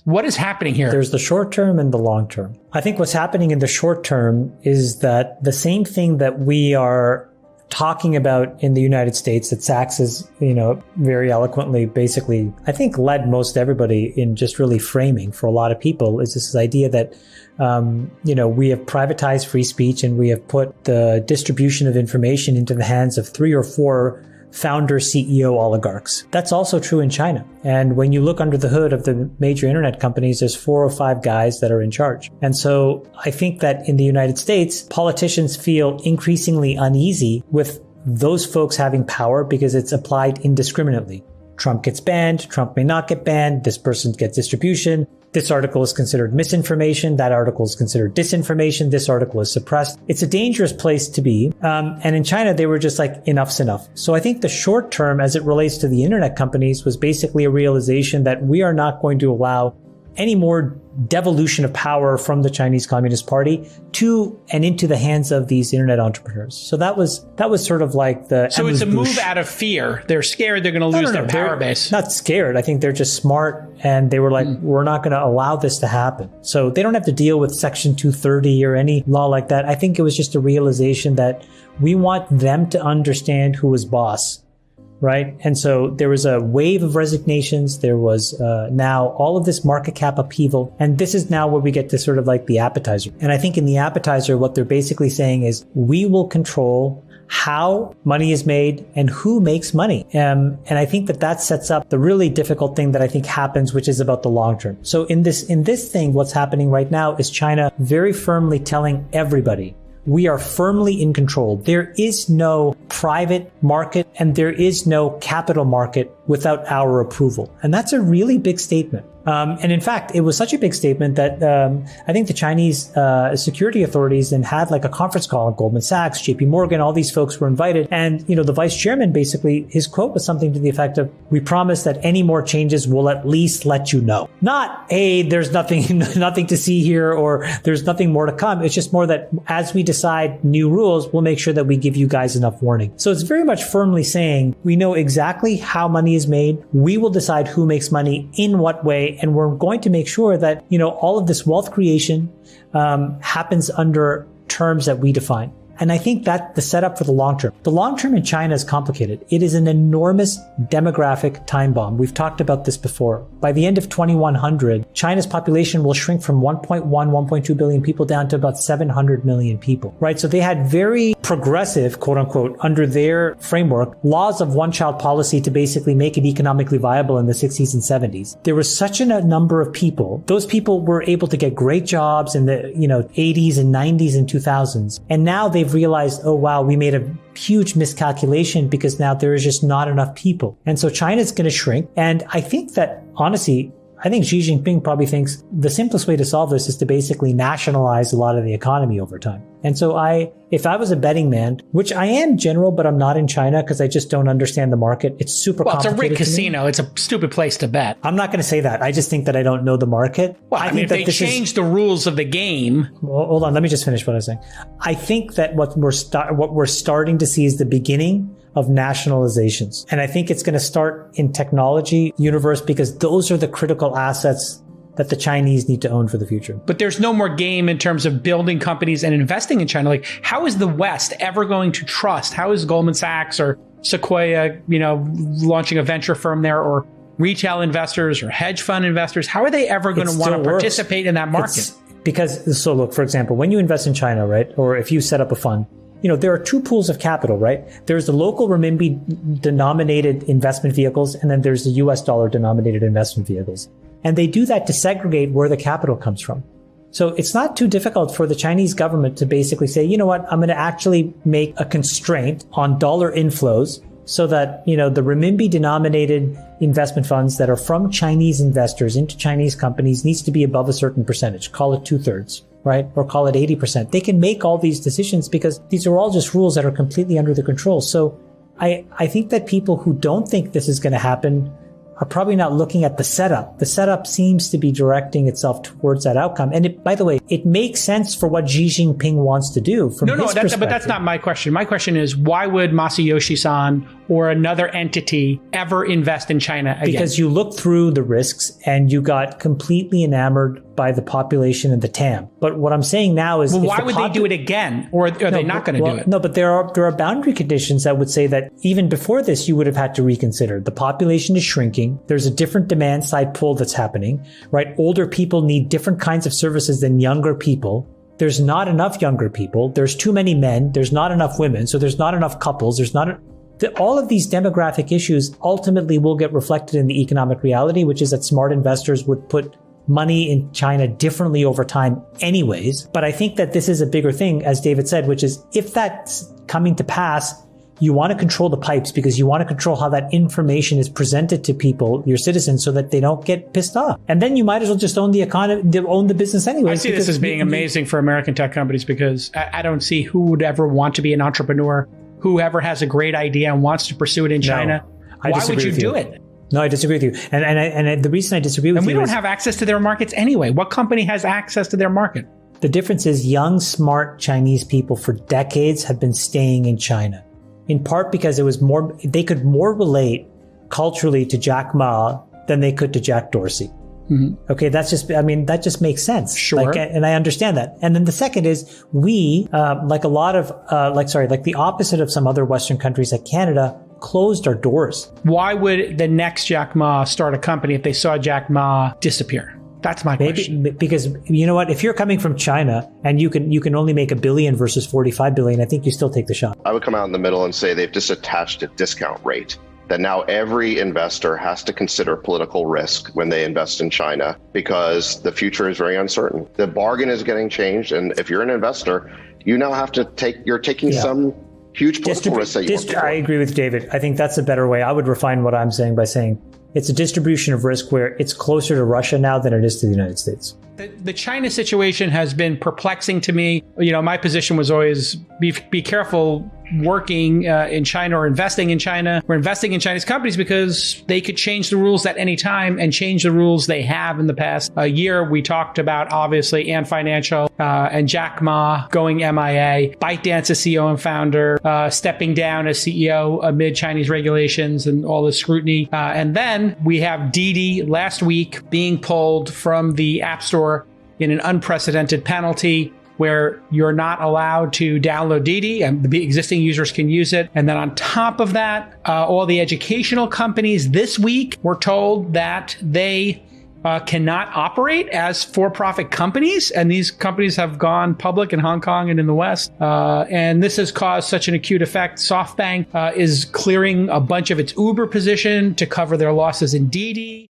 What is happening here? There's the short term and the long term. I think what's happening in the short term is that the same thing that we are talking about in the United States that Sachs is, very eloquently, basically, I think led most everybody in just really framing for a lot of people is this idea that, we have privatized free speech and we have put the distribution of information into the hands of 3 or 4 founder CEO oligarchs. That's also true in China. And when you look under the hood of the major internet companies, there's 4 or 5 guys that are in charge. And so I think that in the United States, politicians feel increasingly uneasy with those folks having power because it's applied indiscriminately. Trump gets banned, Trump may not get banned, this person gets distribution. This article is considered misinformation. That article is considered disinformation. This article is suppressed. It's a dangerous place to be. And in China, they were just like, enough's enough. So I think the short term, as it relates to the internet companies, was basically a realization that we are not going to allow any more devolution of power from the Chinese Communist Party to and into the hands of these internet entrepreneurs. So that was sort of like the... So it's a move out of fear. They're scared they're going to lose their power base. Not scared. I think they're just smart and they were like, we're not going to allow this to happen. So they don't have to deal with Section 230 or any law like that. I think it was just a realization that we want them to understand who is boss. Right. And so there was a wave of resignations. There was now all of this market cap upheaval. And this is now where we get to sort of like the appetizer. And I think in the appetizer, what they're basically saying is we will control how money is made and who makes money. And I think that sets up the really difficult thing that I think happens, which is about the long term. So in this thing, what's happening right now is China very firmly telling everybody, we are firmly in control. There is no private market and there is no capital market without our approval. And that's a really big statement. And in fact, it was such a big statement that I think the Chinese security authorities then had like a conference call at Goldman Sachs, JP Morgan, all these folks were invited. And, the vice chairman, basically, his quote was something to the effect of, we promise that any more changes will at least let you know. Not, hey, there's nothing to see here or there's nothing more to come. It's just more that as we decide new rules, we'll make sure that we give you guys enough warning. So it's very much firmly saying we know exactly how money is made. We will decide who makes money in what way. And we're going to make sure that, all of this wealth creation happens under terms that we define. And I think that the setup for the long term. The long term in China is complicated. It is an enormous demographic time bomb. We've talked about this before. By the end of 2100, China's population will shrink from 1.2 billion people down to about 700 million people, right? So they had very progressive, quote unquote, under their framework, laws of one-child policy to basically make it economically viable in the 60s and 70s. There was such a number of people. Those people were able to get great jobs in the, 80s and 90s and 2000s. And now they've realized, oh, wow, we made a huge miscalculation because now there is just not enough people. And so China's going to shrink. And I think that, honestly, I think Xi Jinping probably thinks the simplest way to solve this is to basically nationalize a lot of the economy over time. And so if I was a betting man, which I am general, but I'm not in China because I just don't understand the market. It's super complicated. Well, it's a rigged casino. It's a stupid place to bet. I'm not going to say that. I just think that I don't know the market. Well, I mean, if they change the rules of the game. Well, hold on. Let me just finish what I was saying. I think that what we're starting to see is the beginning of nationalizations. And I think it's going to start in technology universe because those are the critical assets that the Chinese need to own for the future. But there's no more game in terms of building companies and investing in China. Like, how is the West ever going to trust? How is Goldman Sachs or Sequoia, launching a venture firm there, or retail investors or hedge fund investors? How are they ever going to want to participate in that market? So look, for example, when you invest in China, right? Or if you set up a fund, there are 2 pools of capital, right? There's the local renminbi denominated investment vehicles, and then there's the US dollar denominated investment vehicles. And they do that to segregate where the capital comes from. So it's not too difficult for the Chinese government to basically say, you know what, I'm going to actually make a constraint on dollar inflows so that, the renminbi denominated investment funds that are from Chinese investors into Chinese companies needs to be above a certain percentage, call it 2/3. Right? Or call it 80%. They can make all these decisions because these are all just rules that are completely under the control. So I think that people who don't think this is going to happen are probably not looking at the setup. The setup seems to be directing itself towards that outcome. And by the way, it makes sense for what Xi Jinping wants to do from his perspective. But that's not my question. My question is, why would Masayoshi Son or another entity ever invest in China again? Because you look through the risks and you got completely enamored by the population and the TAM. But what I'm saying now is, well, why would they do it again? Or are they not going to do it? No, but there are boundary conditions that would say that even before this, you would have had to reconsider. The population is shrinking. There's a different demand side pull that's happening, right? Older people need different kinds of services than younger people. There's not enough younger people. There's too many men. There's not enough women. So there's not enough couples. All of these demographic issues ultimately will get reflected in the economic reality, which is that smart investors would put money in China differently over time anyways. But I think that this is a bigger thing, as David said, which is if that's coming to pass, you want to control the pipes because you want to control how that information is presented to people, your citizens, so that they don't get pissed off. And then you might as well just own the economy, own the business anyways. I see this as being amazing for American tech companies because I don't see who would ever want to be an entrepreneur. Whoever has a great idea and wants to pursue it in China, why would you do it? No, I disagree with you. And the reason I disagree with you is... And we don't have access to their markets anyway. What company has access to their market? The difference is young, smart Chinese people for decades have been staying in China. In part because they could more relate culturally to Jack Ma than they could to Jack Dorsey. Mm-hmm. Okay, that just makes sense. Sure. And I understand that. And then the second is we, like the opposite of some other Western countries like Canada, closed our doors. Why would the next Jack Ma start a company if they saw Jack Ma disappear? That's my question. Because you know what? If you're coming from China and you can only make $1 billion versus $45 billion, I think you still take the shot. I would come out in the middle and say they've just attached a discount rate. That now every investor has to consider political risk when they invest in China because the future is very uncertain. The bargain is getting changed. And if you're an investor, you now have to taking some huge political risk that you I agree with David. I think that's a better way. I would refine what I'm saying by saying it's a distribution of risk where it's closer to Russia now than it is to the United States. The China situation has been perplexing to me. You know, my position was always be careful working in China or investing in China. We're investing in Chinese companies because they could change the rules at any time and change the rules they have in the past year. We talked about, obviously, Ant Financial and Jack Ma going MIA, ByteDance's CEO and founder stepping down as CEO amid Chinese regulations and all the scrutiny. And then we have Didi last week being pulled from the App Store in an unprecedented penalty where you're not allowed to download Didi and the existing users can use it. And then on top of that, all the educational companies this week were told that they cannot operate as for-profit companies. And these companies have gone public in Hong Kong and in the West. And this has caused such an acute effect. SoftBank is clearing a bunch of its Uber position to cover their losses in Didi.